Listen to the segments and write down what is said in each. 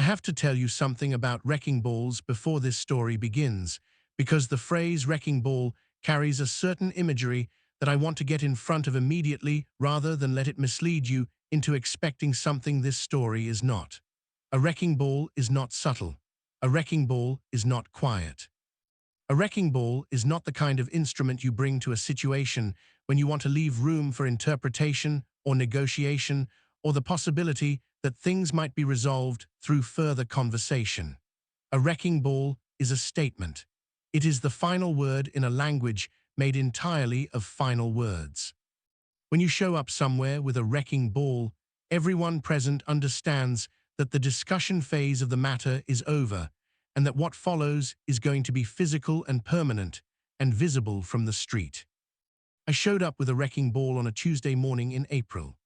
have to tell you something about wrecking balls before this story begins, because the phrase wrecking ball carries a certain imagery that I want to get in front of immediately rather than let it mislead you into expecting something this story is not. A wrecking ball is not subtle. A wrecking ball is not quiet. A wrecking ball is not the kind of instrument you bring to a situation when you want to leave room for interpretation or negotiation or the possibility that things might be resolved through further conversation. A wrecking ball is a statement. It is the final word in a language made entirely of final words. When you show up somewhere with a wrecking ball, everyone present understands that the discussion phase of the matter is over and that what follows is going to be physical and permanent and visible from the street. I showed up with a wrecking ball on a Tuesday morning in April.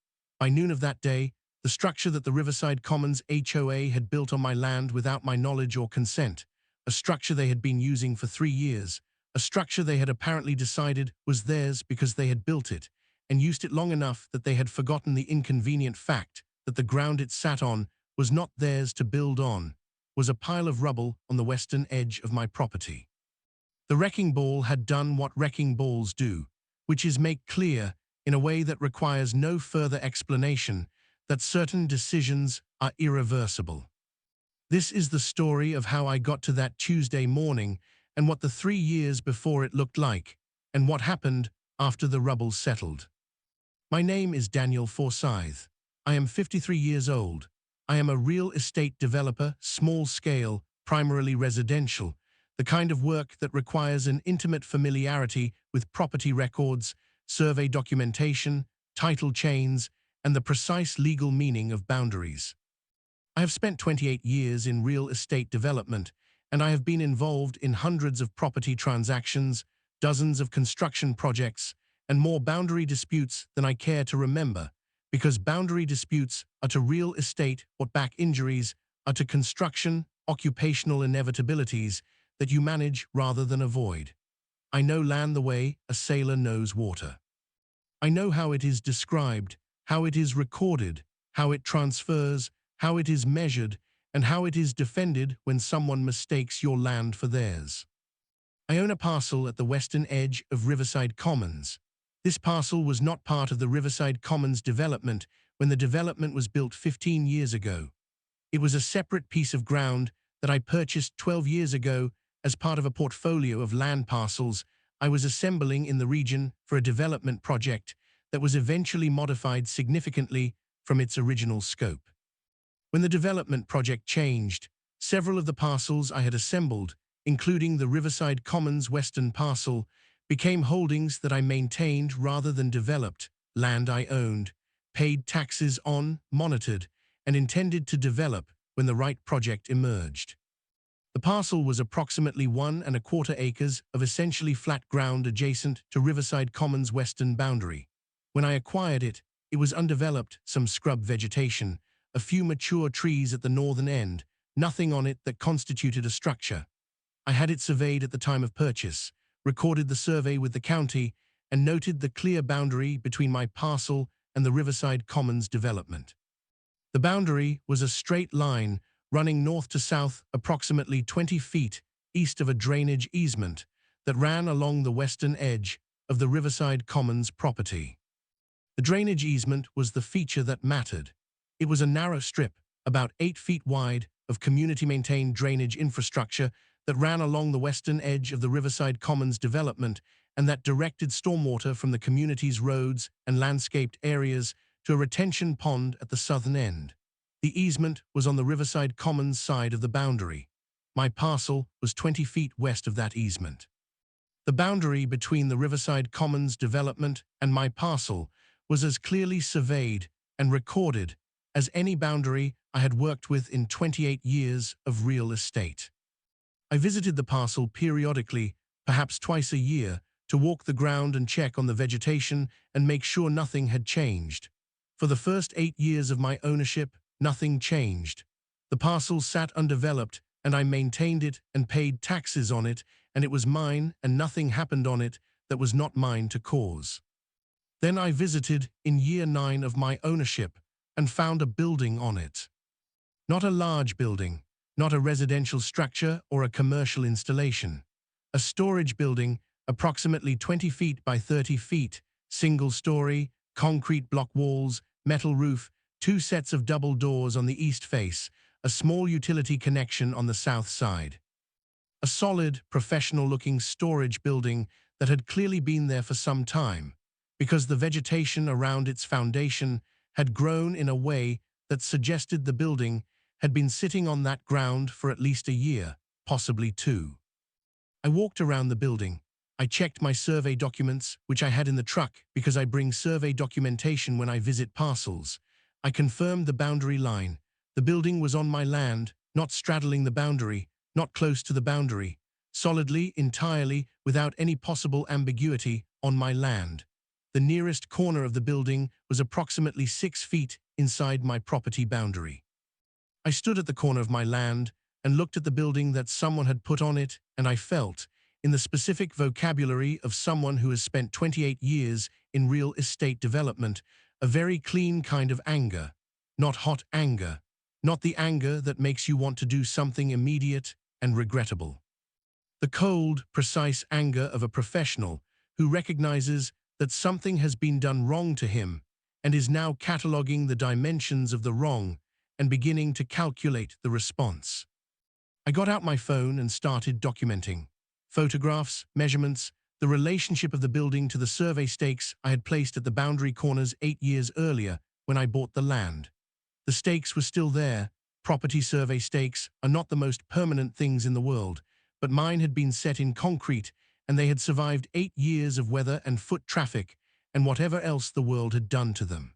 By noon of that day, the structure that the Riverside Commons HOA had built on my land without my knowledge or consent, a structure they had been using for 3 years, a structure they had apparently decided was theirs because they had built it, and used it long enough that they had forgotten the inconvenient fact that the ground it sat on was not theirs to build on, was a pile of rubble on the western edge of my property. The wrecking ball had done what wrecking balls do, which is make clear, in a way that requires no further explanation, that certain decisions are irreversible. This is the story of how I got to that Tuesday morning and what the 3 years before it looked like, and what happened after the rubble settled. My name is Daniel Forsyth. I am 53 years old. I am a real estate developer, small scale, primarily residential, the kind of work that requires an intimate familiarity with property records, survey documentation, title chains, and the precise legal meaning of boundaries. I have spent 28 years in real estate development, and I have been involved in hundreds of property transactions, dozens of construction projects, and more boundary disputes than I care to remember, because boundary disputes are to real estate what back injuries are to construction, occupational inevitabilities that you manage rather than avoid. I know land the way a sailor knows water. I know how it is described, how it is recorded, how it transfers, how it is measured, and how it is defended when someone mistakes your land for theirs. I own a parcel at the western edge of Riverside Commons. This parcel was not part of the Riverside Commons development when the development was built 15 years ago. It was a separate piece of ground that I purchased 12 years ago as part of a portfolio of land parcels I was assembling in the region for a development project that was eventually modified significantly from its original scope. When the development project changed, several of the parcels I had assembled, including the Riverside Commons Western parcel, became holdings that I maintained rather than developed, land I owned, paid taxes on, monitored, and intended to develop when the right project emerged. The parcel was approximately 1¼ acres of essentially flat ground adjacent to Riverside Commons' western boundary. When I acquired it, it was undeveloped, some scrub vegetation, a few mature trees at the northern end, nothing on it that constituted a structure. I had it surveyed at the time of purchase, recorded the survey with the county, and noted the clear boundary between my parcel and the Riverside Commons development. The boundary was a straight line running north to south approximately 20 feet east of a drainage easement that ran along the western edge of the Riverside Commons property. The drainage easement was the feature that mattered. It was a narrow strip, about 8 feet wide, of community-maintained drainage infrastructure that ran along the western edge of the Riverside Commons development and that directed stormwater from the community's roads and landscaped areas to a retention pond at the southern end. The easement was on the Riverside Commons side of the boundary. My parcel was 20 feet west of that easement. The boundary between the Riverside Commons development and my parcel was as clearly surveyed and recorded as any boundary I had worked with in 28 years of real estate. I visited the parcel periodically, perhaps twice a year, to walk the ground and check on the vegetation and make sure nothing had changed. For the first 8 years of my ownership, nothing changed. The parcel sat undeveloped, and I maintained it and paid taxes on it, and it was mine, and nothing happened on it that was not mine to cause. Then I visited in year 9 of my ownership and found a building on it. Not a large building, not a residential structure or a commercial installation. A storage building, approximately 20 feet by 30 feet, single story, concrete block walls, metal roof, two sets of double doors on the east face, a small utility connection on the south side. A solid, professional-looking storage building that had clearly been there for some time, because the vegetation around its foundation had grown in a way that suggested the building had been sitting on that ground for at least a year, possibly two. I walked around the building. I checked my survey documents, which I had in the truck because I bring survey documentation when I visit parcels. I confirmed the boundary line. The building was on my land, not straddling the boundary, not close to the boundary, solidly, entirely, without any possible ambiguity, on my land. The nearest corner of the building was approximately 6 feet inside my property boundary. I stood at the corner of my land and looked at the building that someone had put on it, and I felt, in the specific vocabulary of someone who has spent 28 years in real estate development, a very clean kind of anger. Not hot anger, not the anger that makes you want to do something immediate and regrettable. The cold, precise anger of a professional who recognizes that something has been done wrong to him and is now cataloging the dimensions of the wrong and beginning to calculate the response. I got out my phone and started documenting. Photographs, measurements, the relationship of the building to the survey stakes I had placed at the boundary corners 8 years earlier when I bought the land. The stakes were still there. Property survey stakes are not the most permanent things in the world, but mine had been set in concrete and they had survived 8 years of weather and foot traffic and whatever else the world had done to them.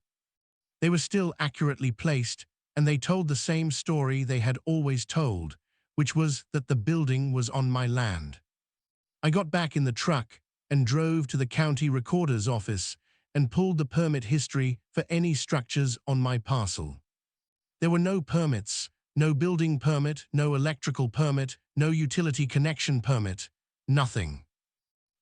They were still accurately placed, and they told the same story they had always told, which was that the building was on my land. I got back in the truck and drove to the county recorder's office and pulled the permit history for any structures on my parcel. There were no permits, no building permit, no electrical permit, no utility connection permit, nothing.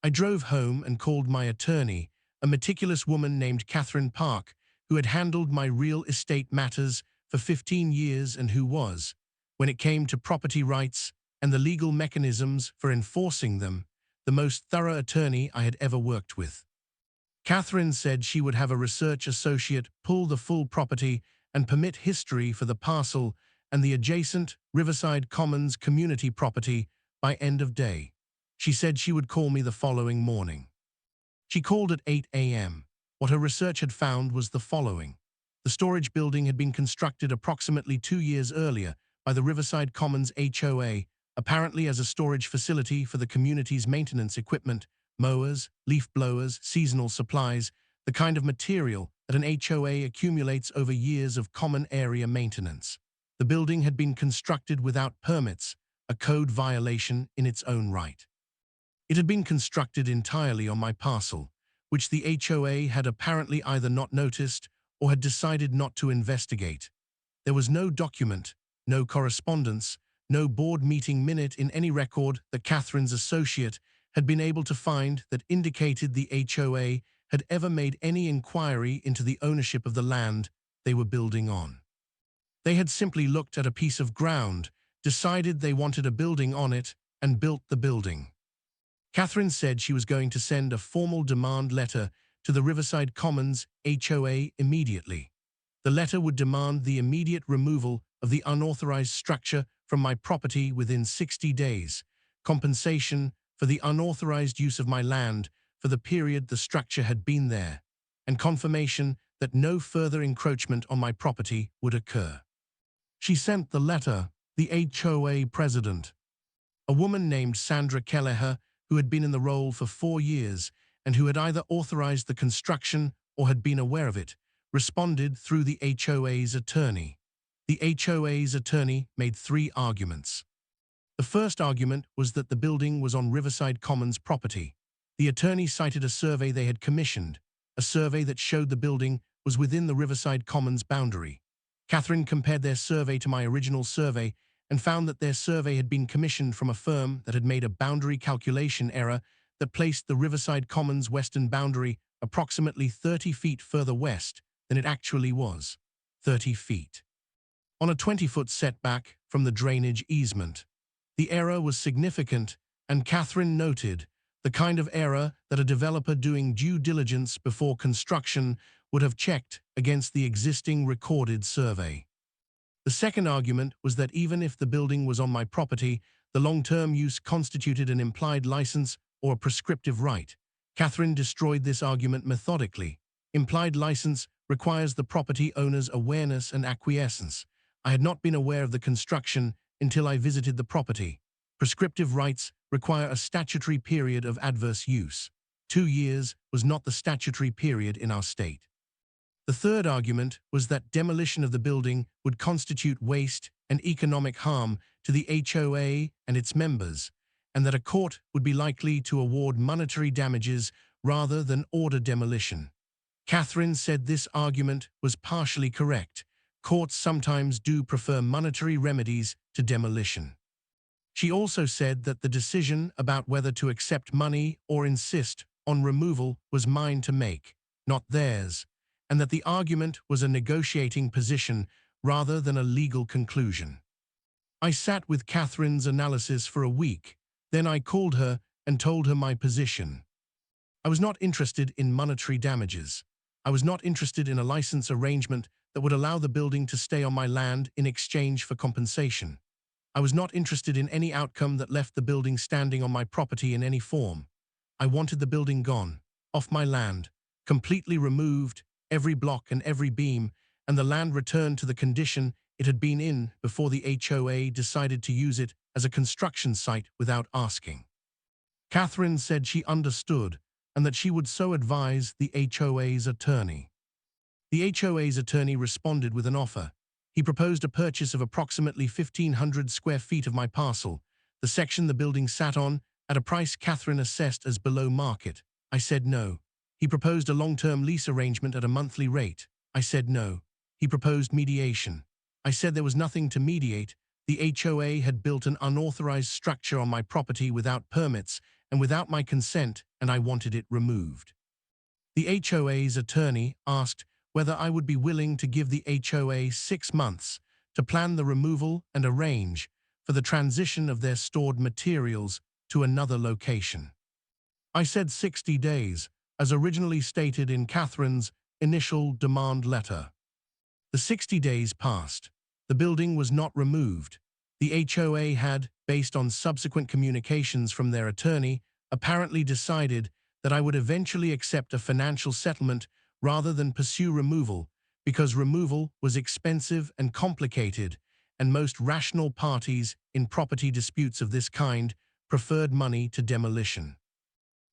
I drove home and called my attorney, a meticulous woman named Catherine Park, who had handled my real estate matters for 15 years and who was, when it came to property rights and the legal mechanisms for enforcing them, the most thorough attorney I had ever worked with. Catherine said she would have a research associate pull the full property and permit history for the parcel and the adjacent Riverside Commons community property by end of day. She said she would call me the following morning. She called at 8 a.m. What her research had found was the following. The storage building had been constructed approximately 2 years earlier by the Riverside Commons HOA, apparently as a storage facility for the community's maintenance equipment, mowers, leaf blowers, seasonal supplies, the kind of material that an HOA accumulates over years of common area maintenance. The building had been constructed without permits, a code violation in its own right. It had been constructed entirely on my parcel, which the HOA had apparently either not noticed or had decided not to investigate. There was no document, no correspondence, no board meeting minute in any record that Catherine's associate had been able to find that indicated the HOA had ever made any inquiry into the ownership of the land they were building on. They had simply looked at a piece of ground, decided they wanted a building on it, and built the building. Catherine said she was going to send a formal demand letter to the Riverside Commons HOA immediately. The letter would demand the immediate removal of the unauthorized structure from my property within 60 days, compensation for the unauthorized use of my land for the period the structure had been there, and confirmation that no further encroachment on my property would occur. She sent the letter, the HOA president, a woman named Sandra Kelleher, who had been in the role for 4 years and who had either authorized the construction or had been aware of it, responded through the HOA's attorney. The HOA's attorney made 3 arguments. The first argument was that the building was on Riverside Commons property. The attorney cited a survey they had commissioned, a survey that showed the building was within the Riverside Commons boundary. Catherine compared their survey to my original survey and found that their survey had been commissioned from a firm that had made a boundary calculation error that placed the Riverside Commons western boundary approximately 30 feet further west than it actually was, 30 feet. on a 20-foot setback from the drainage easement. The error was significant, and Catherine noted, the kind of error that a developer doing due diligence before construction would have checked against the existing recorded survey. The second argument was that even if the building was on my property, the long-term use constituted an implied license or a prescriptive right. Catherine destroyed this argument methodically. Implied license requires the property owner's awareness and acquiescence. I had not been aware of the construction until I visited the property. Prescriptive rights require a statutory period of adverse use. 2 years was not the statutory period in our state. The third argument was that demolition of the building would constitute waste and economic harm to the HOA and its members, and that a court would be likely to award monetary damages rather than order demolition. Catherine said this argument was partially correct. Courts sometimes do prefer monetary remedies to demolition. She also said that the decision about whether to accept money or insist on removal was mine to make, not theirs, and that the argument was a negotiating position rather than a legal conclusion. I sat with Catherine's analysis for a week, then I called her and told her my position. I was not interested in monetary damages. I was not interested in a license arrangement that would allow the building to stay on my land in exchange for compensation. I was not interested in any outcome that left the building standing on my property in any form. I wanted the building gone, off my land, completely removed, every block and every beam, and the land returned to the condition it had been in before the HOA decided to use it as a construction site without asking. Catherine said she understood and that she would so advise the HOA's attorney. The HOA's attorney responded with an offer. He proposed a purchase of approximately 1,500 square feet of my parcel, the section the building sat on, at a price Catherine assessed as below market. I said no. He proposed a long-term lease arrangement at a monthly rate. I said no. He proposed mediation. I said there was nothing to mediate. The HOA had built an unauthorized structure on my property without permits and without my consent, and I wanted it removed. The HOA's attorney asked whether I would be willing to give the HOA 6 months to plan the removal and arrange for the transition of their stored materials to another location. I said 60 days, as originally stated in Catherine's initial demand letter. The 60 days passed. The building was not removed. The HOA had, based on subsequent communications from their attorney, apparently decided that I would eventually accept a financial settlement rather than pursue removal, because removal was expensive and complicated, and most rational parties in property disputes of this kind preferred money to demolition.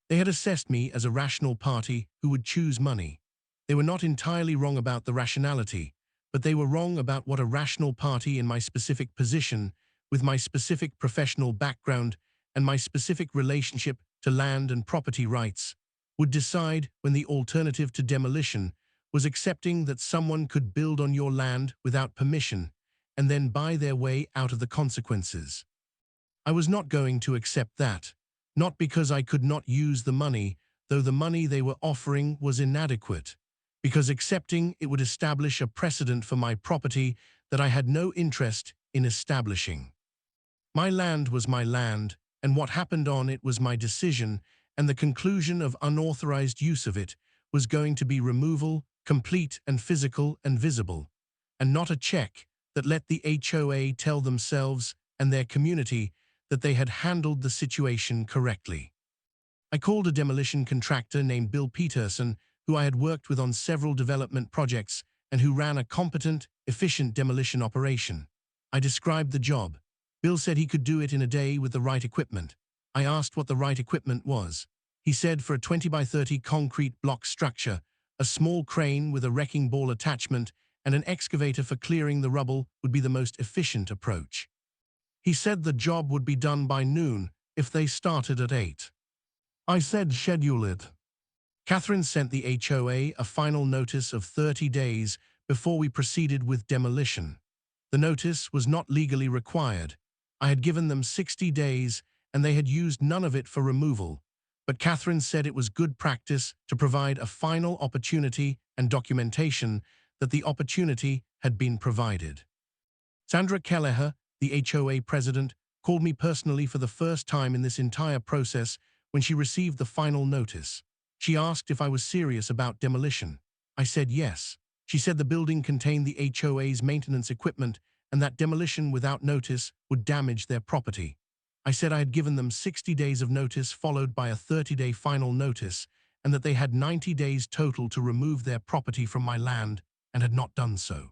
They had assessed me as a rational party who would choose money. They were not entirely wrong about the rationality, but they were wrong about what a rational party in my specific position, with my specific professional background and my specific relationship to land and property rights, would decide when the alternative to demolition was accepting that someone could build on your land without permission and then buy their way out of the consequences. I was not going to accept that, not because I could not use the money, though the money they were offering was inadequate, because accepting it would establish a precedent for my property that I had no interest in establishing. My land was my land, and what happened on it was my decision, and the conclusion of unauthorized use of it was going to be removal, complete and physical and visible, and not a check that let the HOA tell themselves and their community that they had handled the situation correctly. I called a demolition contractor named Bill Peterson, who I had worked with on several development projects and who ran a competent, efficient demolition operation. I described the job. Bill said he could do it in a day with the right equipment. I asked what the right equipment was. He said for a 20 by 30 concrete block structure, a small crane with a wrecking ball attachment and an excavator for clearing the rubble would be the most efficient approach. He said the job would be done by noon if they started at 8. I said schedule it. Catherine sent the HOA a final notice of 30 days before we proceeded with demolition. The notice was not legally required. I had given them 60 days and they had used none of it for removal, but Catherine said it was good practice to provide a final opportunity and documentation that the opportunity had been provided. Sandra Kelleher, the HOA president, called me personally for the first time in this entire process when she received the final notice. She asked if I was serious about demolition. I said yes. She said the building contained the HOA's maintenance equipment and that demolition without notice would damage their property. I said I had given them 60 days of notice followed by a 30-day final notice and that they had 90 days total to remove their property from my land and had not done so.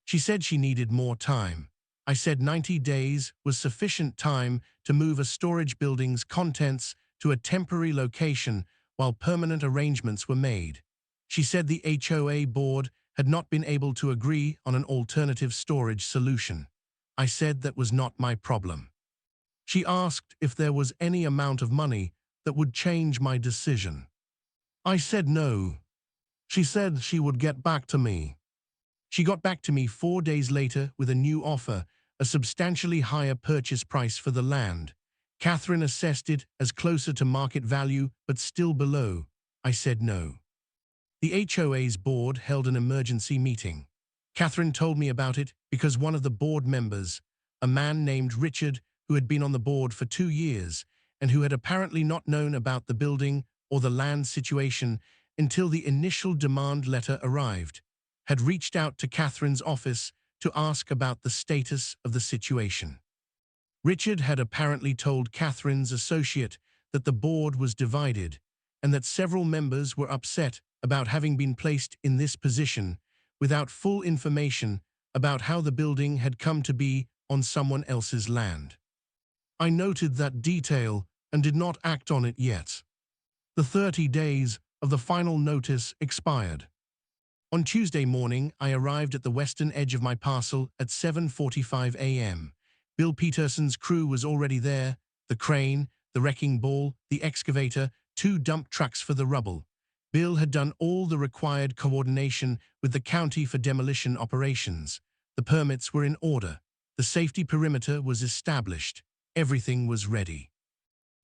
She said she needed more time. I said 90 days was sufficient time to move a storage building's contents to a temporary location while permanent arrangements were made. She said the HOA board had not been able to agree on an alternative storage solution. I said that was not my problem. She asked if there was any amount of money that would change my decision. I said no. She said she would get back to me. She got back to me 4 days later with a new offer, a substantially higher purchase price for the land. Catherine assessed it as closer to market value, but still below. I said no. The HOA's board held an emergency meeting. Catherine told me about it because one of the board members, a man named Richard, who had been on the board for 2 years and who had apparently not known about the building or the land situation until the initial demand letter arrived, had reached out to Catherine's office to ask about the status of the situation. Richard had apparently told Catherine's associate that the board was divided and that several members were upset about having been placed in this position without full information about how the building had come to be on someone else's land. I noted that detail and did not act on it yet. The 30 days of the final notice expired. On Tuesday morning, I arrived at the western edge of my parcel at 7:45 a.m. Bill Peterson's crew was already there, the crane, the wrecking ball, the excavator, 2 dump trucks for the rubble. Bill had done all the required coordination with the county for demolition operations. The permits were in order. The safety perimeter was established. Everything was ready.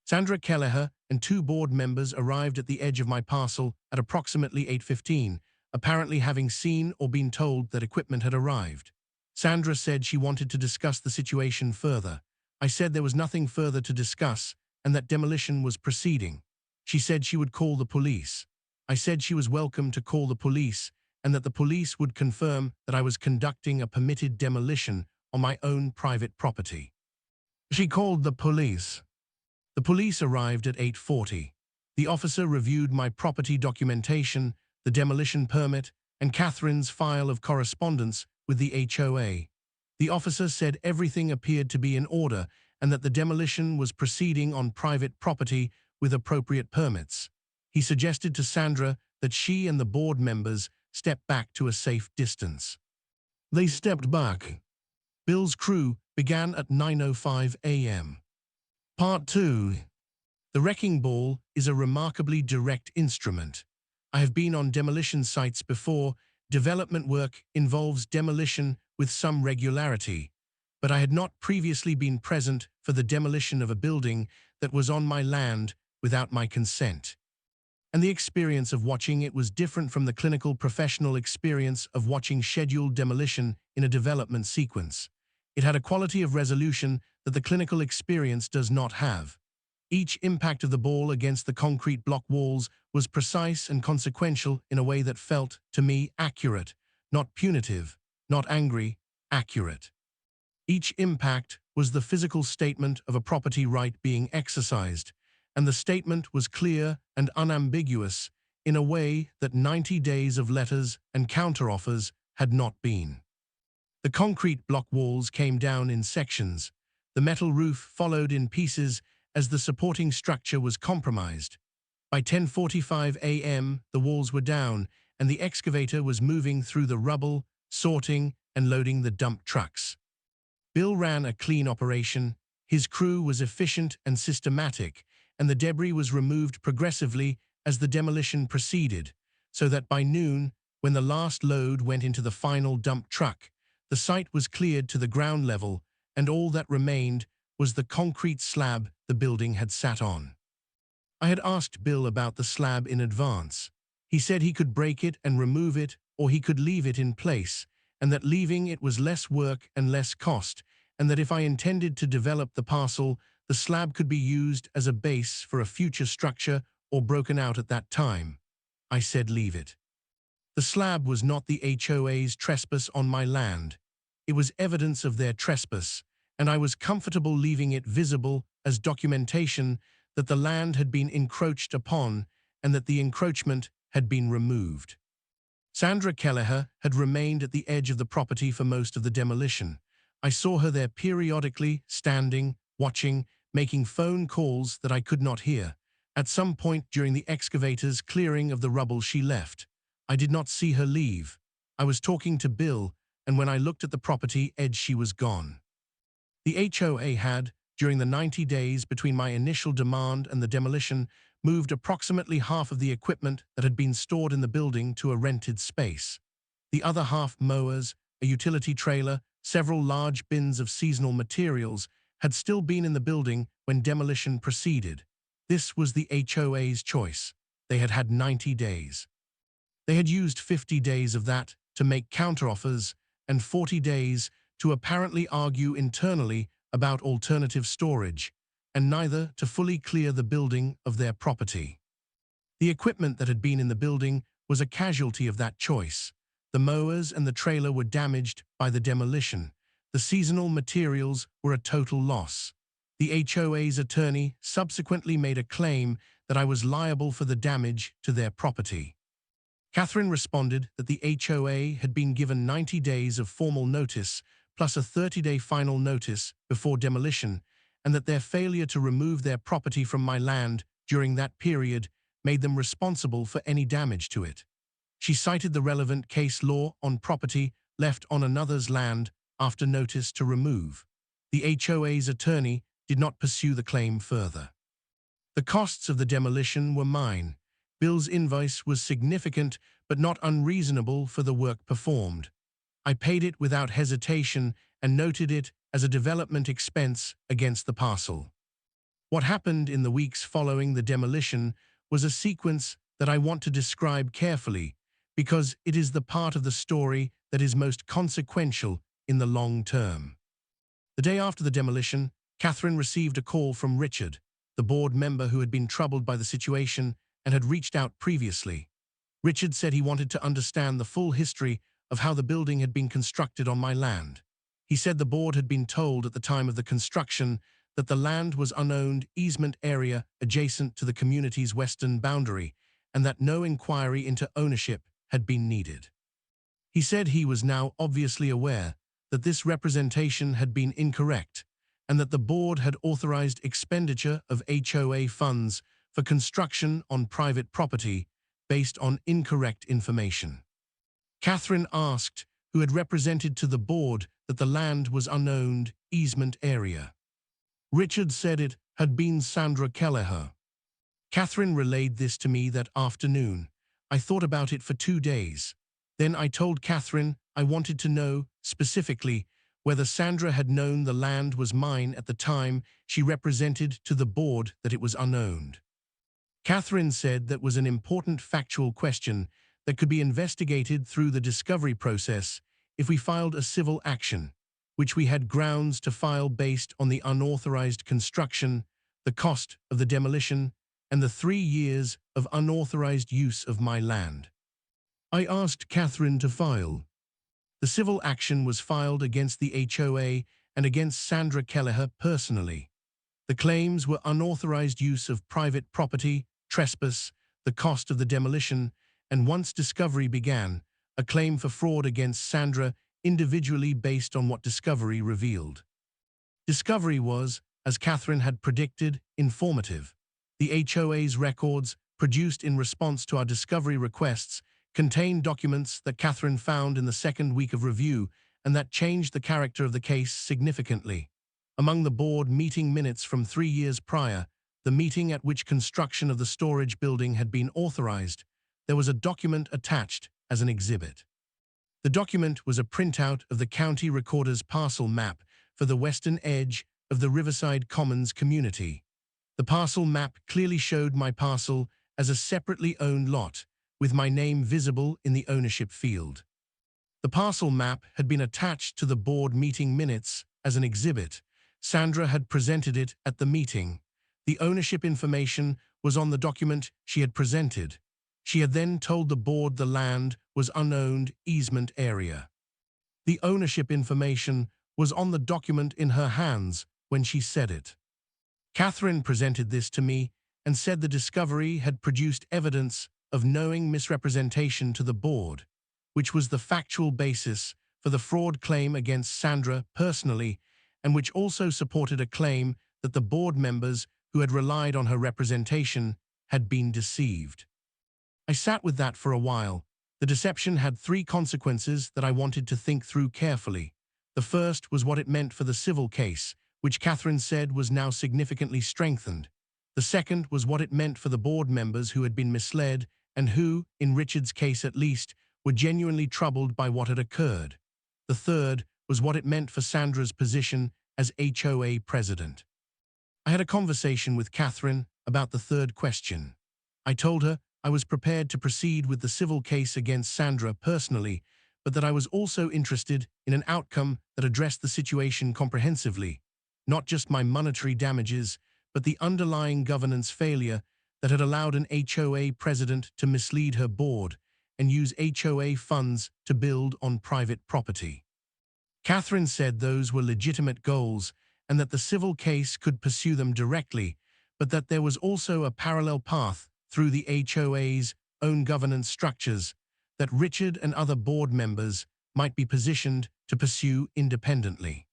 Sandra Kelleher and 2 board members arrived at the edge of my parcel at approximately 8:15, apparently having seen or been told that equipment had arrived. Sandra said she wanted to discuss the situation further. I said there was nothing further to discuss and that demolition was proceeding. She said she would call the police. I said she was welcome to call the police and that the police would confirm that I was conducting a permitted demolition on my own private property. She called the police. The police arrived at 8:40. The officer reviewed my property documentation, the demolition permit, and Catherine's file of correspondence with the HOA. The officer said everything appeared to be in order and that the demolition was proceeding on private property with appropriate permits. He suggested to Sandra that she and the board members step back to a safe distance. They stepped back. Bill's crew began at 9:05 a.m. Part 2. The wrecking ball is a remarkably direct instrument. I have been on demolition sites before. Development work involves demolition with some regularity, but I had not previously been present for the demolition of a building that was on my land without my consent. And the experience of watching it was different from the clinical professional experience of watching scheduled demolition in a development sequence. It had a quality of resolution that the clinical experience does not have. Each impact of the ball against the concrete block walls was precise and consequential in a way that felt, to me, accurate, not punitive, not angry, accurate. Each impact was the physical statement of a property right being exercised, and the statement was clear and unambiguous in a way that 90 days of letters and counteroffers had not been. The concrete block walls came down in sections. The metal roof followed in pieces as the supporting structure was compromised. By 10:45 a.m., the walls were down, and the excavator was moving through the rubble, sorting and loading the dump trucks. Bill ran a clean operation. His crew was efficient and systematic, and the debris was removed progressively as the demolition proceeded, so that by noon, when the last load went into the final dump truck, the site was cleared to the ground level, and all that remained was the concrete slab the building had sat on. I had asked Bill about the slab in advance. He said he could break it and remove it, or he could leave it in place, and that leaving it was less work and less cost, and that if I intended to develop the parcel, the slab could be used as a base for a future structure or broken out at that time. I said leave it. The slab was not the HOA's trespass on my land. It was evidence of their trespass, and I was comfortable leaving it visible as documentation that the land had been encroached upon and that the encroachment had been removed. Sandra Kelleher had remained at the edge of the property for most of the demolition. I saw her there periodically, standing, watching, making phone calls that I could not hear. At some point during the excavator's clearing of the rubble she left. I did not see her leave. I was talking to Bill, and when I looked at the property edge she was gone. The HOA had, during the 90 days between my initial demand and the demolition, moved approximately half of the equipment that had been stored in the building to a rented space. The other half, mowers, a utility trailer, several large bins of seasonal materials, had still been in the building when demolition proceeded. This was the HOA's choice. They had had 90 days. They had used 50 days of that to make counteroffers and 40 days to apparently argue internally about alternative storage, and neither to fully clear the building of their property. The equipment that had been in the building was a casualty of that choice. The mowers and the trailer were damaged by the demolition. The seasonal materials were a total loss. The HOA's attorney subsequently made a claim that I was liable for the damage to their property. Catherine responded that the HOA had been given 90 days of formal notice plus a 30-day final notice before demolition, and that their failure to remove their property from my land during that period made them responsible for any damage to it. She cited the relevant case law on property left on another's land after notice to remove. The HOA's attorney did not pursue the claim further. The costs of the demolition were mine. Bill's invoice was significant but not unreasonable for the work performed. I paid it without hesitation and noted it as a development expense against the parcel. What happened in the weeks following the demolition was a sequence that I want to describe carefully because it is the part of the story that is most consequential in the long term. The day after the demolition, Catherine received a call from Richard, the board member who had been troubled by the situation and had reached out previously. Richard said he wanted to understand the full history of how the building had been constructed on my land. He said the board had been told at the time of the construction that the land was unowned easement area adjacent to the community's western boundary and that no inquiry into ownership had been needed. He said he was now obviously aware that this representation had been incorrect and that the board had authorized expenditure of HOA funds for construction on private property based on incorrect information. Catherine asked who had represented to the board that the land was unowned easement area. Richard said it had been Sandra Kelleher. Catherine relayed this to me that afternoon. I thought about it for 2 days. Then I told Catherine I wanted to know, specifically, whether Sandra had known the land was mine at the time she represented to the board that it was unowned. Catherine said that was an important factual question that could be investigated through the discovery process if we filed a civil action, which we had grounds to file based on the unauthorized construction, the cost of the demolition, and the 3 years of unauthorized use of my land. I asked Catherine to file. The civil action was filed against the HOA and against Sandra Kelleher personally. The claims were unauthorized use of private property, trespass, the cost of the demolition, and once discovery began, a claim for fraud against Sandra individually based on what discovery revealed. Discovery was, as Catherine had predicted, informative. The HOA's records, produced in response to our discovery requests, contained documents that Catherine found in the second week of review and that changed the character of the case significantly. Among the board meeting minutes from 3 years prior, the meeting at which construction of the storage building had been authorized, there was a document attached as an exhibit. The document was a printout of the county recorder's parcel map for the western edge of the Riverside Commons community. The parcel map clearly showed my parcel as a separately owned lot, with my name visible in the ownership field. The parcel map had been attached to the board meeting minutes as an exhibit. Sandra had presented it at the meeting. The ownership information was on the document she had presented. She had then told the board the land was unowned easement area. The ownership information was on the document in her hands when she said it. Catherine presented this to me and said the discovery had produced evidence of knowing misrepresentation to the board, which was the factual basis for the fraud claim against Sandra personally, and which also supported a claim that the board members who had relied on her representation had been deceived. I sat with that for a while. The deception had three consequences that I wanted to think through carefully. The first was what it meant for the civil case, which Catherine said was now significantly strengthened. The second was what it meant for the board members who had been misled and who, in Richard's case at least, were genuinely troubled by what had occurred. The third was what it meant for Sandra's position as HOA president. I had a conversation with Catherine about the third question. I told her I was prepared to proceed with the civil case against Sandra personally, but that I was also interested in an outcome that addressed the situation comprehensively, not just my monetary damages, but the underlying governance failure that had allowed an HOA president to mislead her board and use HOA funds to build on private property. Catherine said those were legitimate goals and that the civil case could pursue them directly, but that there was also a parallel path through the HOA's own governance structures that Richard and other board members might be positioned to pursue independently.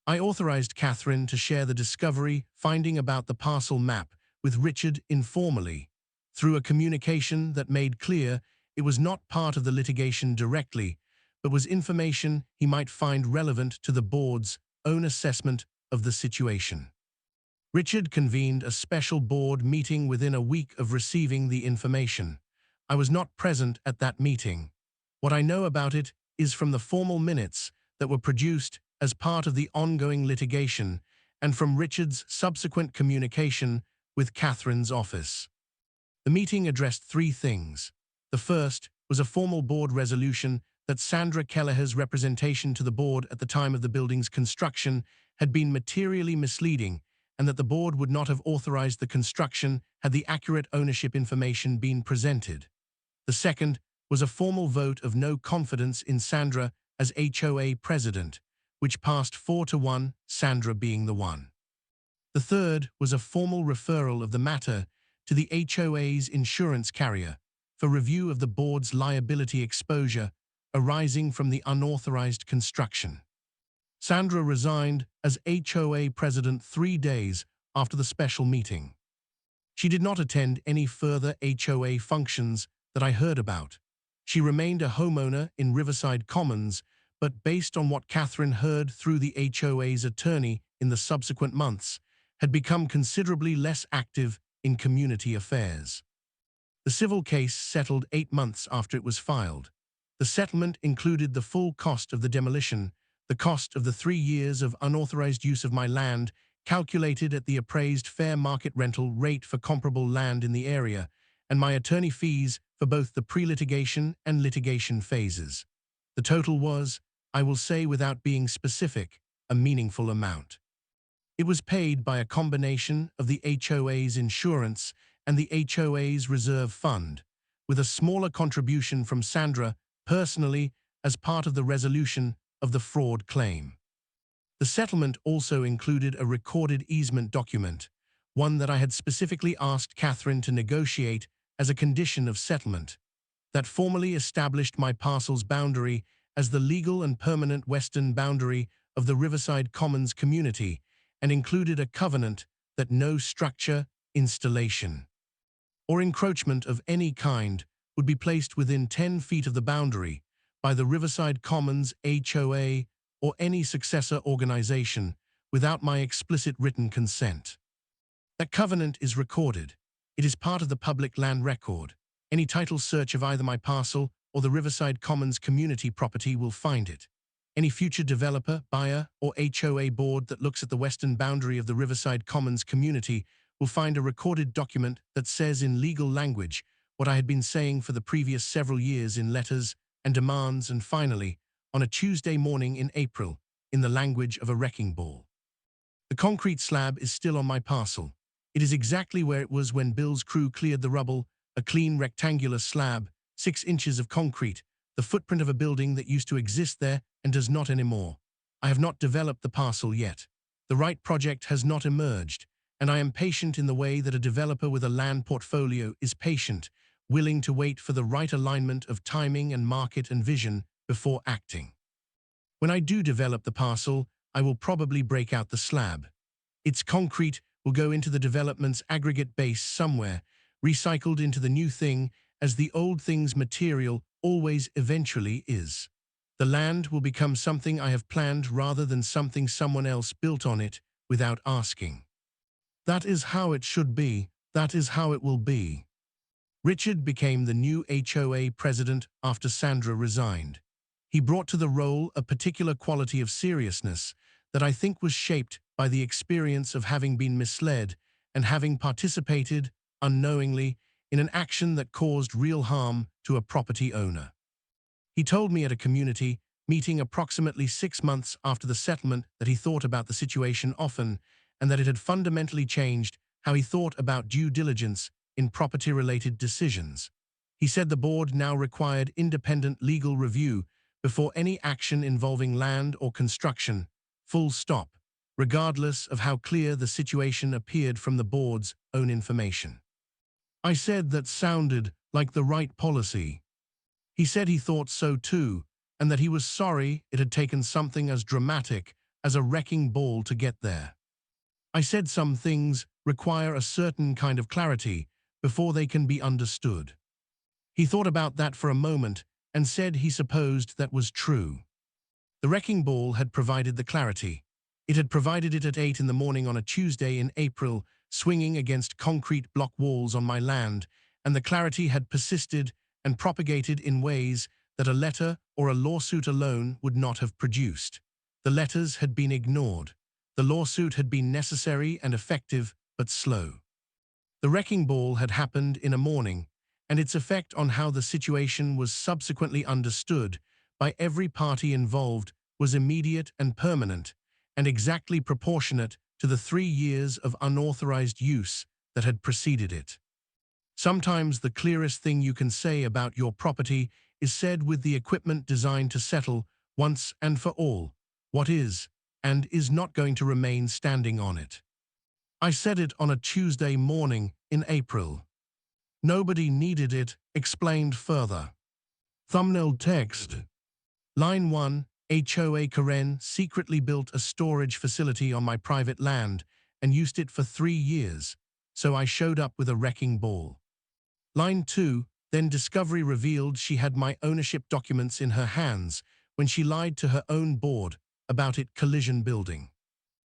I authorized Catherine to share the discovery finding about the parcel map with Richard informally, through a communication that made clear it was not part of the litigation directly, but was information he might find relevant to the board's own assessment of the situation. Richard convened a special board meeting within a week of receiving the information. I was not present at that meeting. What I know about it is from the formal minutes that were produced as part of the ongoing litigation and from Richard's subsequent communication with Catherine's office. The meeting addressed three things. The first was a formal board resolution that Sandra Kelleher's representation to the board at the time of the building's construction had been materially misleading and that the board would not have authorized the construction had the accurate ownership information been presented. The second was a formal vote of no confidence in Sandra as HOA president, which passed 4-1, Sandra being the one. The third was a formal referral of the matter to the HOA's insurance carrier for review of the board's liability exposure arising from the unauthorized construction. Sandra resigned as HOA president 3 days after the special meeting. She did not attend any further HOA functions that I heard about. She remained a homeowner in Riverside Commons, but based on what Catherine heard through the HOA's attorney in the subsequent months, had become considerably less active in community affairs. The civil case settled 8 months after it was filed. The settlement included the full cost of the demolition, the cost of the 3 years of unauthorized use of my land, calculated at the appraised fair market rental rate for comparable land in the area, and my attorney fees for both the pre-litigation and litigation phases. The total was, I will say without being specific, a meaningful amount. It was paid by a combination of the HOA's insurance and the HOA's reserve fund, with a smaller contribution from Sandra personally as part of the resolution of the fraud claim. The settlement also included a recorded easement document, one that I had specifically asked Catherine to negotiate as a condition of settlement, that formally established my parcel's boundary as the legal and permanent western boundary of the Riverside Commons community and included a covenant that no structure, installation, or encroachment of any kind would be placed within 10 feet of the boundary by the Riverside Commons HOA or any successor organization without my explicit written consent. That covenant is recorded. It is part of the public land record. Any title search of either my parcel or the Riverside Commons community property will find it. Any future developer, buyer, or HOA board that looks at the western boundary of the Riverside Commons community will find a recorded document that says in legal language what I had been saying for the previous several years in letters, and demands, and finally, on a Tuesday morning in April, in the language of a wrecking ball. The concrete slab is still on my parcel. It is exactly where it was when Bill's crew cleared the rubble, a clean rectangular slab, 6 inches of concrete, the footprint of a building that used to exist there and does not anymore. I have not developed the parcel yet. The right project has not emerged, and I am patient in the way that a developer with a land portfolio is patient, willing to wait for the right alignment of timing and market and vision before acting. When I do develop the parcel, I will probably break out the slab. Its concrete will go into the development's aggregate base somewhere, recycled into the new thing, as the old thing's material always eventually is. The land will become something I have planned rather than something someone else built on it without asking. That is how it should be. That is how it will be. Richard became the new HOA president after Sandra resigned. He brought to the role a particular quality of seriousness that I think was shaped by the experience of having been misled and having participated, unknowingly, in an action that caused real harm to a property owner. He told me at a community meeting approximately 6 months after the settlement that he thought about the situation often and that it had fundamentally changed how he thought about due diligence in property-related decisions. He said the board now required independent legal review before any action involving land or construction, full stop, regardless of how clear the situation appeared from the board's own information. I said that sounded like the right policy. He said he thought so too, and that he was sorry it had taken something as dramatic as a wrecking ball to get there. I said some things require a certain kind of clarity before they can be understood. He thought about that for a moment and said he supposed that was true. The wrecking ball had provided the clarity. It had provided it at 8 in the morning on a Tuesday in April, swinging against concrete block walls on my land, and the clarity had persisted and propagated in ways that a letter or a lawsuit alone would not have produced. The letters had been ignored. The lawsuit had been necessary and effective, but slow. The wrecking ball had happened in a morning, and its effect on how the situation was subsequently understood by every party involved was immediate and permanent, and exactly proportionate to the 3 years of unauthorized use that had preceded it. Sometimes the clearest thing you can say about your property is said with the equipment designed to settle, once and for all, what is and is not going to remain standing on it. I said it on a Tuesday morning in April. Nobody needed it, explained further. Thumbnail text. Line 1, HOA Karen secretly built a storage facility on my private land and used it for 3 years, so I showed up with a wrecking ball. Line 2, then Discovery revealed she had my ownership documents in her hands when she lied to her own board about it collision building.